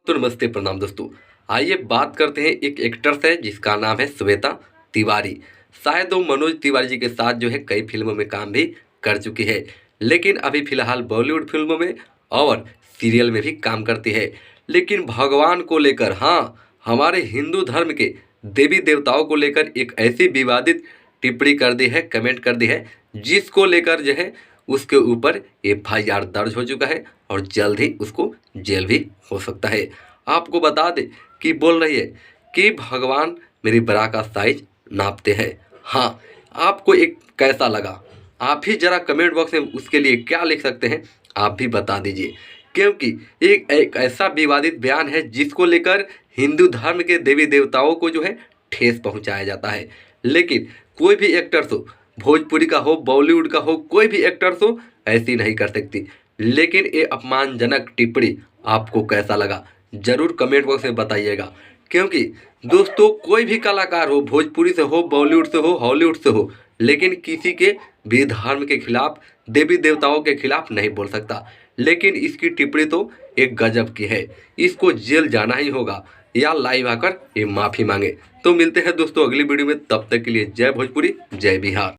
तो नमस्ते प्रणाम दोस्तों। आइए बात करते हैं एक एक्ट्रेस है जिसका नाम है श्वेता तिवारी। शायद वो मनोज तिवारी जी के साथ जो है कई फिल्मों में काम भी कर चुकी है, लेकिन अभी फिलहाल बॉलीवुड फिल्मों में और सीरियल में भी काम करती है। लेकिन भगवान को लेकर, हाँ, हमारे हिंदू धर्म के देवी देवताओं को लेकर एक ऐसी विवादित टिप्पणी कर दी है, कमेंट कर दी है, जिसको लेकर जो है उसके ऊपर FIR दर्ज हो चुका है और जल्द ही उसको जेल भी हो सकता है। आपको बता दें कि बोल रही है कि भगवान मेरी बरा का साइज नापते हैं। हाँ, आपको एक कैसा लगा? आप ही जरा कमेंट बॉक्स में उसके लिए क्या लिख सकते हैं, आप भी बता दीजिए। क्योंकि एक ऐसा विवादित बयान है जिसको लेकर हिंदू धर्म के देवी देवताओं को जो है ठेस पहुंचाया जाता है। लेकिन कोई भी एक्टर्स हो, भोजपुरी का हो, बॉलीवुड का हो, कोई भी एक्टर्स हो, ऐसी नहीं कर सकती। लेकिन ये अपमानजनक टिप्पणी आपको कैसा लगा, ज़रूर कमेंट बॉक्स में बताइएगा। क्योंकि दोस्तों, कोई भी कलाकार हो, भोजपुरी से हो, बॉलीवुड से हो, हॉलीवुड से हो, लेकिन किसी के भी धर्म के खिलाफ, देवी देवताओं के खिलाफ नहीं बोल सकता। लेकिन इसकी टिप्पणी तो एक गजब की है। इसको जेल जाना ही होगा या लाइव आकर ये माफ़ी मांगे। तो मिलते हैं दोस्तों अगली वीडियो में, तब तक के लिए जय भोजपुरी, जय बिहार।